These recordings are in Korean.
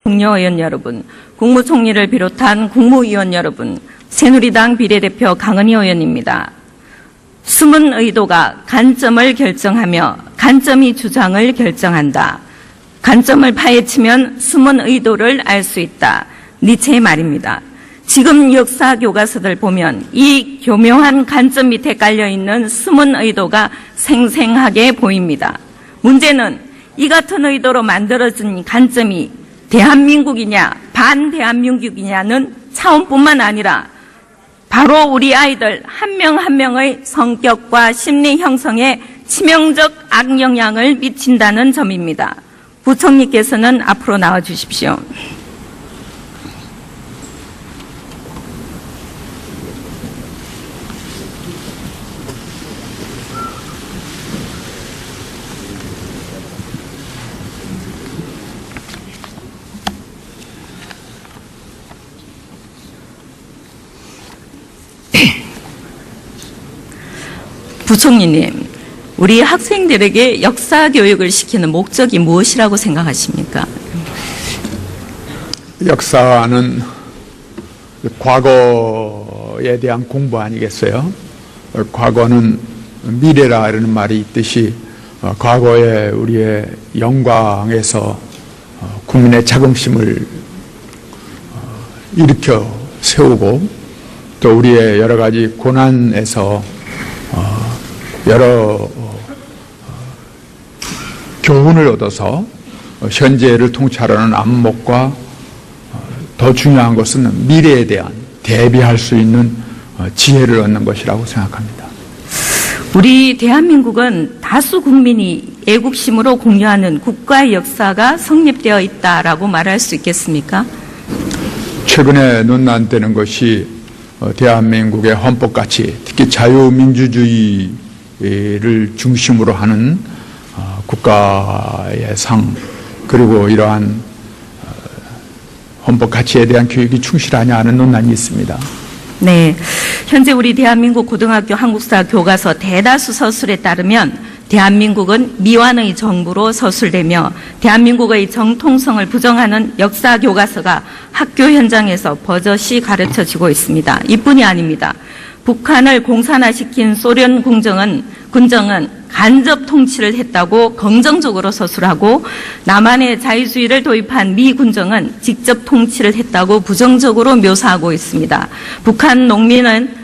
동료 여러분, 국무총리를 비롯한 국무위원 여러분, 새누리당 비례대표 강은희 의원입니다. 숨은 의도가 관점을 결정하며 관점이 주장을 결정한다. 관점을 파헤치면 숨은 의도를 알 수 있다. 니체의 말입니다. 지금 역사 교과서들 보면 이 교묘한 관점 밑에 깔려있는 숨은 의도가 생생하게 보입니다. 문제는 이 같은 의도로 만들어진 관점이 대한민국이냐 반대한민국이냐는 차원뿐만 아니라 바로 우리 아이들 한 명 한 명의 성격과 심리 형성에 치명적 악영향을 미친다는 점입니다. 부총리께서는 앞으로 나와 주십시오. 부총리님, 우리 학생들에게 역사 교육을 시키는 목적이 무엇이라고 생각하십니까? 역사는 과거에 대한 공부 아니겠어요? 과거는 미래라 이러는 말이 있듯이 과거에 우리의 영광에서 국민의 자긍심을 일으켜 세우고 또 우리의 여러 가지 고난에서 여러 교훈을 얻어서 현재를 통찰하는 안목과 더 중요한 것은 미래에 대한 대비할 수 있는 지혜를 얻는 것이라고 생각합니다. 우리 대한민국은 다수 국민이 애국심으로 공유하는 국가의 역사가 성립되어 있다라고 말할 수 있겠습니까? 최근에 논란되는 것이 대한민국의 헌법가치, 특히 자유민주주의를 중심으로 하는 국가의 상, 그리고 이러한 헌법 가치에 대한 교육이 충실하냐 하는 논란이 있습니다. 네, 현재 우리 대한민국 고등학교 한국사 교과서 대다수 서술에 따르면 대한민국은 미완의 정부로 서술되며 대한민국의 정통성을 부정하는 역사 교과서가 학교 현장에서 버젓이 가르쳐지고 있습니다. 이뿐이 아닙니다. 북한을 공산화시킨 소련 군정은 간접 통치를 했다고 긍정적으로 서술하고 남한의 자유주의를 도입한 미 군정은 직접 통치를 했다고 부정적으로 묘사하고 있습니다. 북한 농민은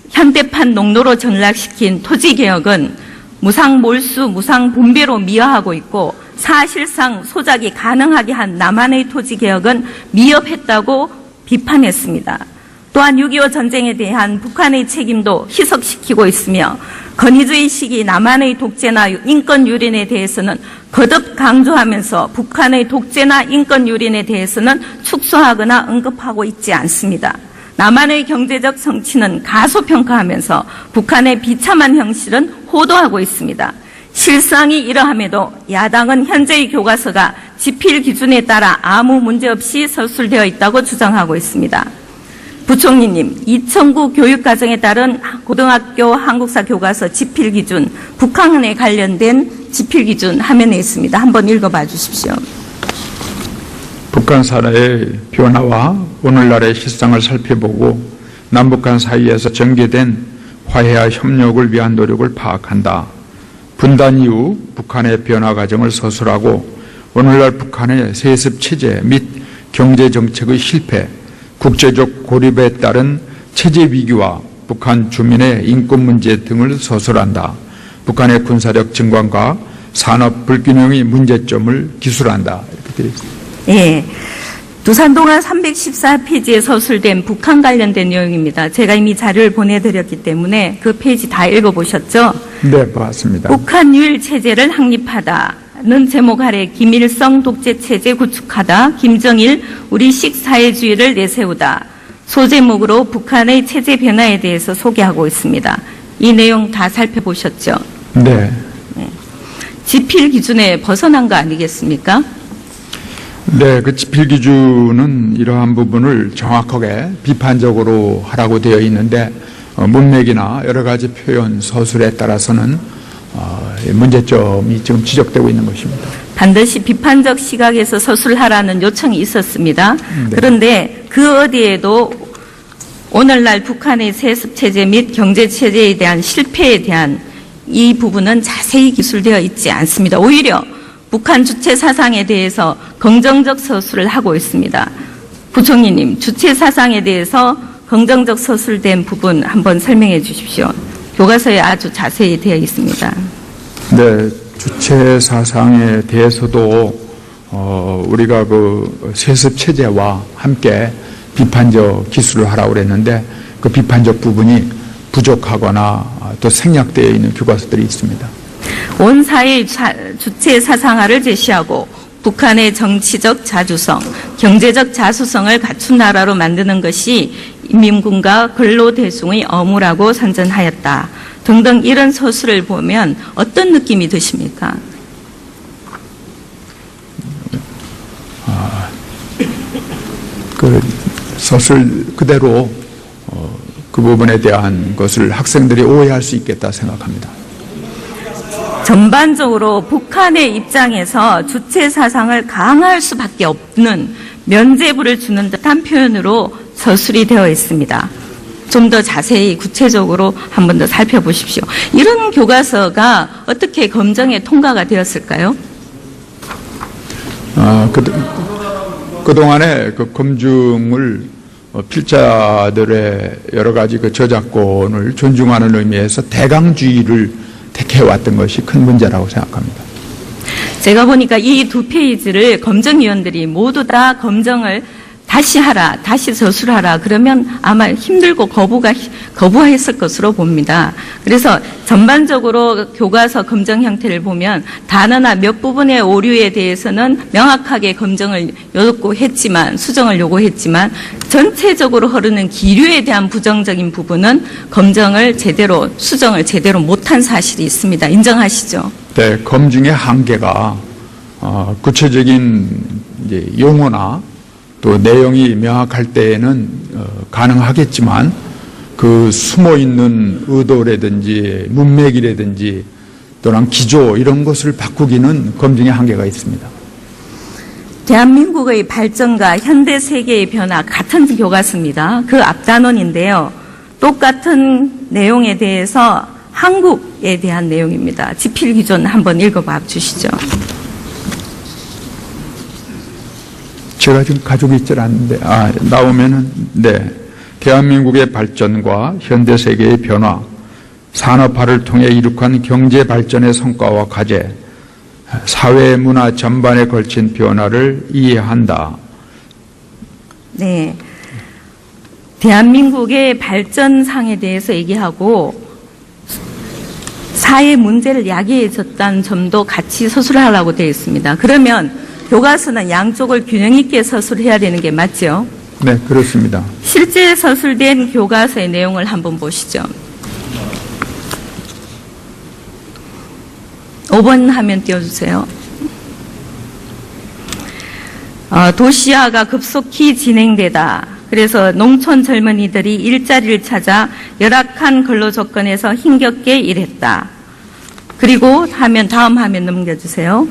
현대판 농노로 전락시킨 토지개혁은 무상몰수, 무상분배로 미화하고 있고 사실상 소작이 가능하게 한 남한의 토지개혁은 미흡했다고 비판했습니다. 또한 6.25 전쟁에 대한 북한의 책임도 희석시키고 있으며 건의주의 시기 남한의 독재나 인권 유린에 대해서는 거듭 강조하면서 북한의 독재나 인권 유린에 대해서는 축소하거나 언급하고 있지 않습니다. 남한의 경제적 성취는 가소평가하면서 북한의 비참한 현실은 호도하고 있습니다. 실상이 이러함에도 야당은 현재의 교과서가 지필 기준에 따라 아무 문제 없이 서술되어 있다고 주장하고 있습니다. 부총리님, 2009 교육과정에 따른 고등학교 한국사 교과서 지필기준, 북한에 관련된 지필기준 화면에 있습니다. 한번 읽어봐 주십시오. 북한 사회의 변화와 오늘날의 실상을 살펴보고 남북한 사이에서 전개된 화해와 협력을 위한 노력을 파악한다. 분단 이후 북한의 변화 과정을 서술하고 오늘날 북한의 세습체제 및 경제정책의 실패, 국제적 고립에 따른 체제 위기와 북한 주민의 인권 문제 등을 서술한다. 북한의 군사력 증강과 산업 불균형의 문제점을 기술한다. 이렇게 되어 있습니다. 예. 두산동화 314페이지에 서술된 북한 관련된 내용입니다. 제가 이미 자료를 보내드렸기 때문에 그 페이지 다 읽어보셨죠? 네, 봤습니다. 북한 유일 체제를 확립하다는 제목 아래 김일성 독재 체제 구축하다, 김정일 우리식 사회주의를 내세우다 소제목으로 북한의 체제 변화에 대해서 소개하고 있습니다. 이 내용 다 살펴보셨죠? 네. 지필 기준에 벗어난 거 아니겠습니까? 네, 그 지필 기준은 이러한 부분을 정확하게 비판적으로 하라고 되어 있는데 문맥이나 여러 가지 표현, 서술에 따라서는 문제점이 지금 지적되고 있는 것입니다. 반드시 비판적 시각에서 서술하라는 요청이 있었습니다. 네. 그런데 그 어디에도 오늘날 북한의 세습체제 및 경제체제에 대한 실패에 대한 이 부분은 자세히 기술되어 있지 않습니다. 오히려 북한 주체 사상에 대해서 긍정적 서술을 하고 있습니다. 부총리님, 주체 사상에 대해서 긍정적 서술된 부분 한번 설명해 주십시오. 교과서에 아주 자세히 되어 있습니다. 네, 주체 사상에 대해서도 우리가 그 세습 체제와 함께 비판적 기술을 하라고 그랬는데 그 비판적 부분이 부족하거나 또 생략되어 있는 교과서들이 있습니다. 온 사회의 주체 사상화를 제시하고 북한의 정치적 자주성, 경제적 자수성을 갖춘 나라로 만드는 것이 인민군과 근로대중의 업무라고 선전하였다. 등등 이런 서술을 보면 어떤 느낌이 드십니까? 그 서술 그대로 그 부분에 대한 것을 학생들이 오해할 수 있겠다 생각합니다. 전반적으로 북한의 입장에서 주체 사상을 강화할 수밖에 없는 면죄부를 주는 듯한 표현으로 서술이 되어 있습니다. 좀 더 자세히 구체적으로 한 번 더 살펴보십시오. 이런 교과서가 어떻게 검정에 통과가 되었을까요? 그동안에 그 검증을 필자들의 여러 가지 그 저작권을 존중하는 의미에서 대강주의를 택해왔던 것이 큰 문제라고 생각합니다. 제가 보니까 이 두 페이지를 검정위원들이 모두 다 검정을 다시 하라, 다시 서술하라 그러면 아마 힘들고 거부했을 것으로 봅니다. 그래서 전반적으로 교과서 검정 형태를 보면 단어나 몇 부분의 오류에 대해서는 명확하게 검정을 요구했지만, 수정을 요구했지만 전체적으로 흐르는 기류에 대한 부정적인 부분은 검정을 제대로, 수정을 제대로 못한 사실이 있습니다. 인정하시죠? 네, 검증의 한계가 구체적인 이제 용어나 또 내용이 명확할 때에는 가능하겠지만 그 숨어있는 의도라든지 문맥이라든지 또는 기조 이런 것을 바꾸기는 검증의 한계가 있습니다. 대한민국의 발전과 현대 세계의 변화 같은 교과서입니다. 그 앞단원인데요. 똑같은 내용에 대해서 한국에 대한 내용입니다. 지필기준 한번 읽어봐 주시죠. 제가 지금 가지고 있질 않는데, 나오면은, 네. 대한민국의 발전과 현대 세계의 변화, 산업화를 통해 이룩한 경제 발전의 성과와 과제, 사회 문화 전반에 걸친 변화를 이해한다. 네. 대한민국의 발전상에 대해서 얘기하고 사회 문제를 야기해 줬다는 점도 같이 서술하라고 되어 있습니다. 그러면 교과서는 양쪽을 균형 있게 서술해야 되는 게 맞죠? 네, 그렇습니다. 실제 서술된 교과서의 내용을 한번 보시죠. 5번 화면 띄워주세요. 도시화가 급속히 진행되다. 그래서 농촌 젊은이들이 일자리를 찾아 열악한 근로 조건에서 힘겹게 일했다. 그리고 다음 화면 넘겨주세요.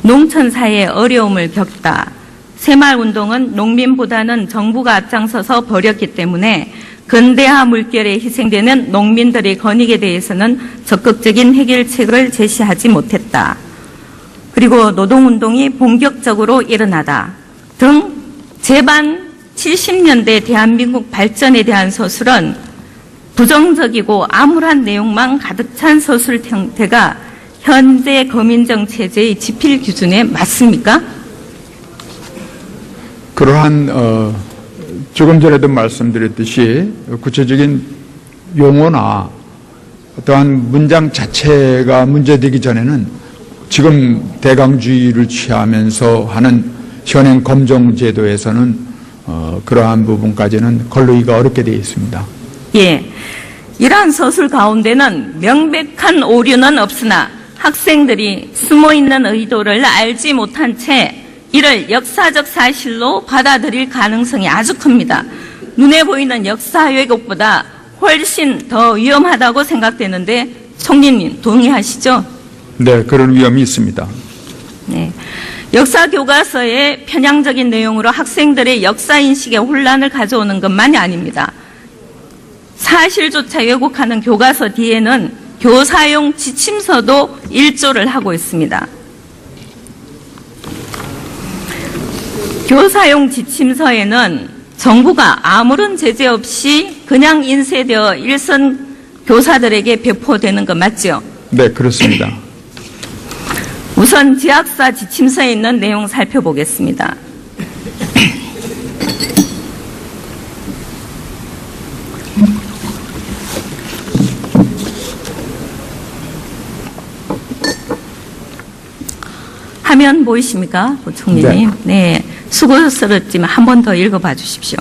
농촌 사회의 어려움을 겪다. 새마을운동은 농민보다는 정부가 앞장서서 벌였기 때문에 근대화 물결에 희생되는 농민들의 권익에 대해서는 적극적인 해결책을 제시하지 못했다. 그리고 노동운동이 본격적으로 일어나다 등 제반 70년대 대한민국 발전에 대한 서술은 부정적이고 암울한 내용만 가득 찬 서술 형태가 현재 검인정 체제의 지필 기준에 맞습니까? 그러한 조금 전에도 말씀드렸듯이 구체적인 용어나 어떠한 문장 자체가 문제되기 전에는 지금 대강주의를 취하면서 하는 현행 검정 제도에서는 그러한 부분까지는 걸르기가 어렵게 되어 있습니다. 예, 이러한 서술 가운데는 명백한 오류는 없으나 학생들이 숨어있는 의도를 알지 못한 채 이를 역사적 사실로 받아들일 가능성이 아주 큽니다. 눈에 보이는 역사 왜곡보다 훨씬 더 위험하다고 생각되는데 총리님 동의하시죠? 네, 그런 위험이 있습니다. 네. 역사 교과서의 편향적인 내용으로 학생들의 역사 인식에 혼란을 가져오는 것만이 아닙니다. 사실조차 왜곡하는 교과서 뒤에는 교사용 지침서도 일조를 하고 있습니다. 교사용 지침서에는 정부가 아무런 제재 없이 그냥 인쇄되어 일선 교사들에게 배포되는 거 맞죠? 네, 그렇습니다. 우선 지학사 지침서에 있는 내용 살펴보겠습니다. 화면 보이십니까, 부총리님? 네. 수고스럽지만 한 번 더 읽어봐 주십시오.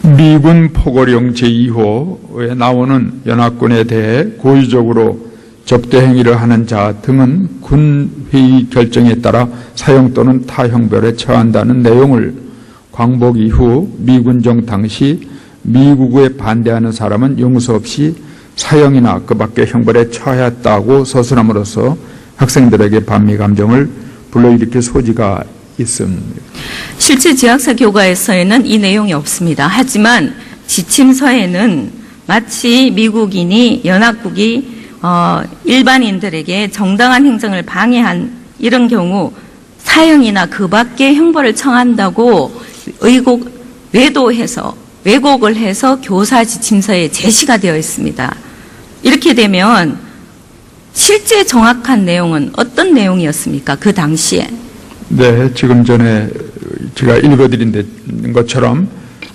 미군 포고령 제2호에 나오는 연합군에 대해 고의적으로 적대 행위를 하는 자 등은 군 회의 결정에 따라 사형 또는 타형벌에 처한다는 내용을 광복 이후 미군정 당시 미국에 반대하는 사람은 용서 없이 사형이나 그 밖의 형벌에 처했다고 서술함으로써 학생들에게 반미 감정을 불러일으킬 소지가 있습니다. 실제 지학사 교과에서는 이 내용이 없습니다. 하지만 지침서에는 마치 미국인이 연합국이 일반인들에게 정당한 행정을 방해한 이런 경우 사형이나 그 밖의 형벌을 청한다고 왜곡을 해서 교사 지침서에 제시가 되어 있습니다. 이렇게 되면 실제 정확한 내용은 어떤 내용이었습니까? 그 당시에. 네, 지금 전에 제가 읽어드린 것처럼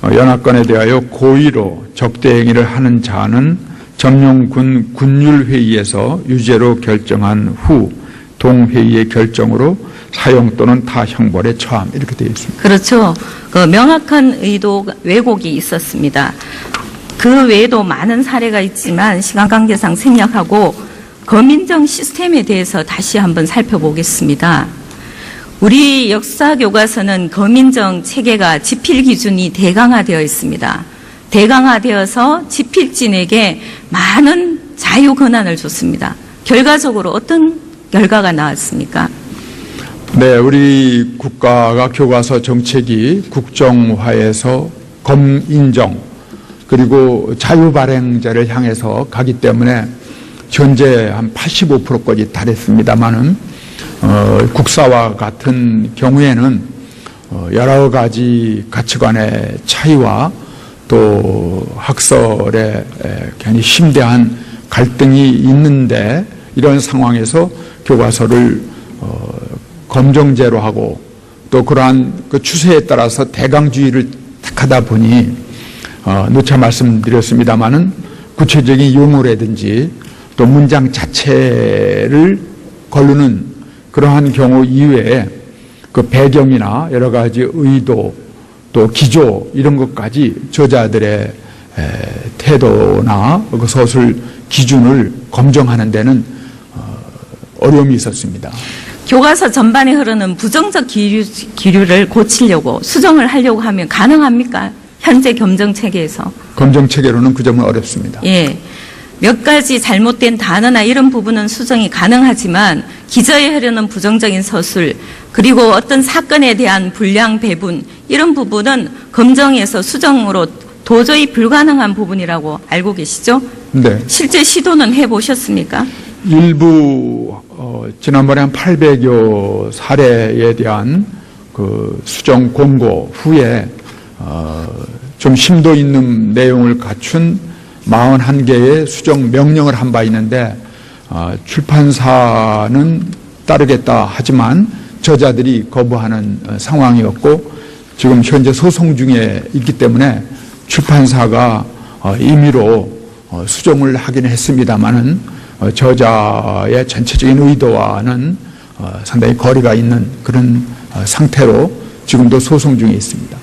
연합군에 대하여 고의로 적대 행위를 하는 자는 점령군 군율회의에서 유죄로 결정한 후 동회의의 결정으로 사형 또는 타형벌에 처함 이렇게 되어 있습니다. 그렇죠. 그 명확한 의도 왜곡이 있었습니다. 그 외에도 많은 사례가 있지만 시간 관계상 생략하고 거민정 시스템에 대해서 다시 한번 살펴보겠습니다. 우리 역사 교과서는 거민정 체계가 집필 기준이 대강화되어 있습니다. 대강화되어서 집필진에게 많은 자유 권한을 줬습니다. 결과적으로 어떤 결과가 나왔습니까? 네, 우리 국가가 교과서 정책이 국정화에서 검인정 그리고 자유발행제를 향해서 가기 때문에 현재 한 85%까지 달했습니다만은 국사와 같은 경우에는 여러 가지 가치관의 차이와 또 학설에 괜히 심대한 갈등이 있는데 이런 상황에서 교과서를 검정제로 하고 또 그러한 그 추세에 따라서 대강주의를 택하다 보니 누차 말씀드렸습니다마는 구체적인 용어라든지 또 문장 자체를 거르는 그러한 경우 이외에 그 배경이나 여러 가지 의도 또 기조 이런 것까지 저자들의 태도나 그 서술 기준을 검증하는 데는 어려움이 있었습니다. 교과서 전반에 흐르는 부정적 기류를 고치려고 수정을 하려고 하면 가능합니까? 현재 검정 체계에서. 검정 체계로는 그 점은 어렵습니다. 예. 몇 가지 잘못된 단어나 이런 부분은 수정이 가능하지만 기저에 흐르는 부정적인 서술 그리고 어떤 사건에 대한 불량 배분 이런 부분은 검정에서 수정으로 도저히 불가능한 부분이라고 알고 계시죠? 네. 실제 시도는 해보셨습니까? 일부 지난번에 한 800여 사례에 대한 그 수정 공고 후에 좀 심도 있는 내용을 갖춘 41개의 수정 명령을 한 바 있는데 출판사는 따르겠다 하지만 저자들이 거부하는 상황이었고 지금 현재 소송 중에 있기 때문에 출판사가 임의로 수정을 하긴 했습니다마는 저자의 전체적인 의도와는 상당히 거리가 있는 그런 상태로 지금도 소송 중에 있습니다.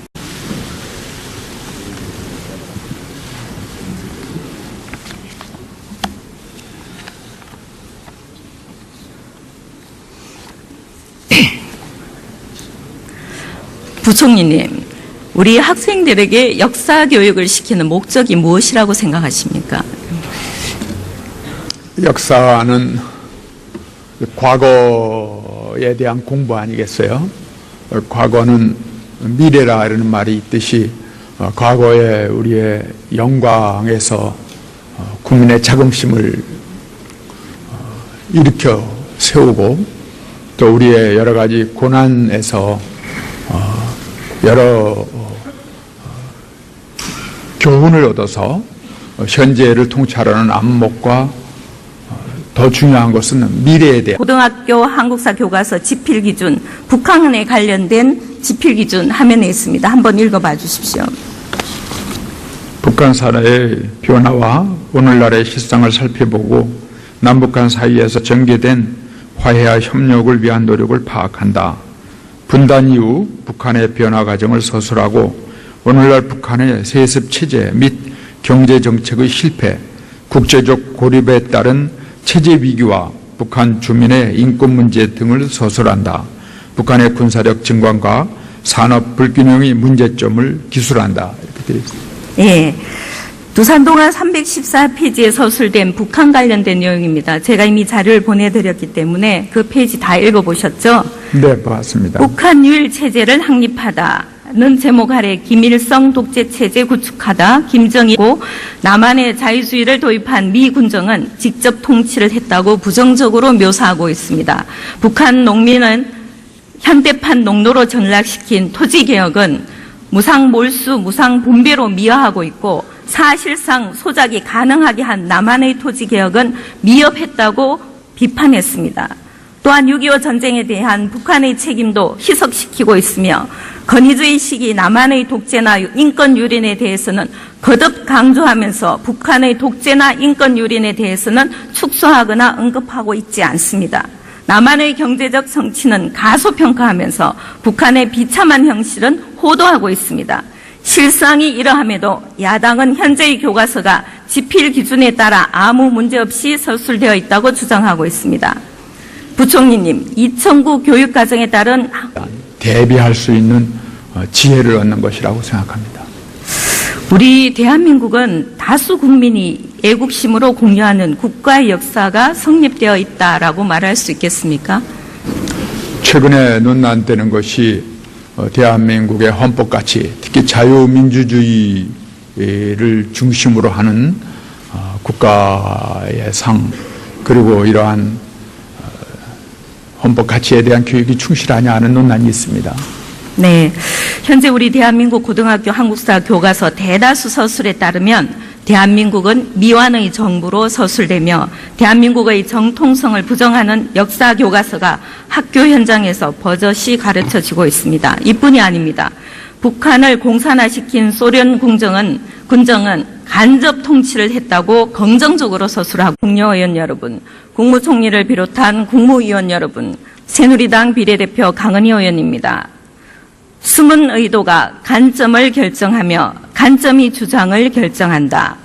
부총리님, 우리 학생들에게 역사 교육을 시키는 목적이 무엇이라고 생각하십니까? 역사는 과거에 대한 공부 아니겠어요? 과거는 미래라 이러는 말이 있듯이 과거에 우리의 영광에서 국민의 자긍심을 일으켜 세우고 또 우리의 여러 가지 고난에서 여러 교훈을 얻어서 현재를 통찰하는 안목과 더 중요한 것은 미래에 대한 고등학교 한국사 교과서 지필 기준, 북한에 관련된 지필 기준 화면에 있습니다. 한번 읽어봐 주십시오. 북한 사회의 변화와 오늘날의 실상을 살펴보고 남북한 사이에서 전개된 화해와 협력을 위한 노력을 파악한다. 분단 이후 북한의 변화 과정을 서술하고 오늘날 북한의 세습 체제 및 경제 정책의 실패, 국제적 고립에 따른 체제 위기와 북한 주민의 인권 문제 등을 서술한다. 북한의 군사력 증강과 산업 불균형의 문제점을 기술한다. 이렇게 되어 있습니다. 예. 두산동안 314페이지에 서술된 북한 관련된 내용입니다. 제가 이미 자료를 보내드렸기 때문에 그 페이지 다 읽어보셨죠? 네, 봤습니다. 북한 유일 체제를 확립하다는 제목 아래 김일성 독재 체제 구축하다, 김정일고 남한의 자유주의를 도입한 미 군정은 직접 통치를 했다고 부정적으로 묘사하고 있습니다. 북한 농민은 현대판 농노로 전락시킨 토지개혁은 무상몰수, 무상분배로 미화하고 있고 사실상 소작이 가능하게 한 남한의 토지개혁은 미흡했다고 비판했습니다. 또한 6.25 전쟁에 대한 북한의 책임도 희석시키고 있으며 건의주의 시기 남한의 독재나 인권 유린에 대해서는 거듭 강조하면서 북한의 독재나 인권 유린에 대해서는 축소하거나 언급하고 있지 않습니다. 남한의 경제적 성취는 가소평가하면서 북한의 비참한 현실은 호도하고 있습니다. 실상이 이러함에도 야당은 현재의 교과서가 지필 기준에 따라 아무 문제 없이 서술되어 있다고 주장하고 있습니다. 부총리님, 2009 교육과정에 따른 대비할 수 있는 지혜를 얻는 것이라고 생각합니다. 우리 대한민국은 다수 국민이 애국심으로 공유하는 국가의 역사가 성립되어 있다라고 말할 수 있겠습니까? 최근에 논란되는 것이 대한민국의 헌법가치, 특히 자유민주주의를 중심으로 하는 국가의 상, 그리고 이러한 헌법가치에 대한 교육이 충실하냐 하는 논란이 있습니다. 네, 현재 우리 대한민국 고등학교 한국사 교과서 대다수 서술에 따르면 대한민국은 미완의 정부로 서술되며 대한민국의 정통성을 부정하는 역사 교과서가 학교 현장에서 버젓이 가르쳐지고 있습니다. 이뿐이 아닙니다. 북한을 공산화시킨 소련 군정은 간접 통치를 했다고 긍정적으로 서술하고 국회의원 여러분, 국무총리를 비롯한 국무위원 여러분, 새누리당 비례대표 강은희 의원입니다. 숨은 의도가 관점을 결정하며 관점이 주장을 결정한다.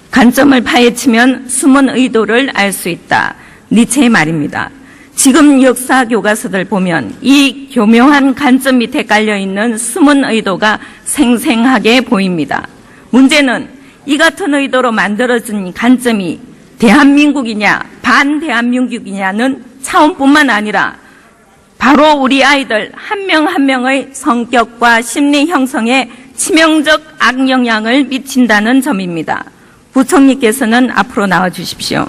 관점을 파헤치면 숨은 의도를 알 수 있다. 니체의 말입니다. 지금 역사 교과서들 보면 이 교묘한 관점 밑에 깔려있는 숨은 의도가 생생하게 보입니다. 문제는 이 같은 의도로 만들어진 관점이 대한민국이냐 반대한민국이냐는 차원뿐만 아니라 바로 우리 아이들 한 명 한 명의 성격과 심리 형성에 치명적 악영향을 미친다는 점입니다. 부총리께서는 앞으로 나와 주십시오.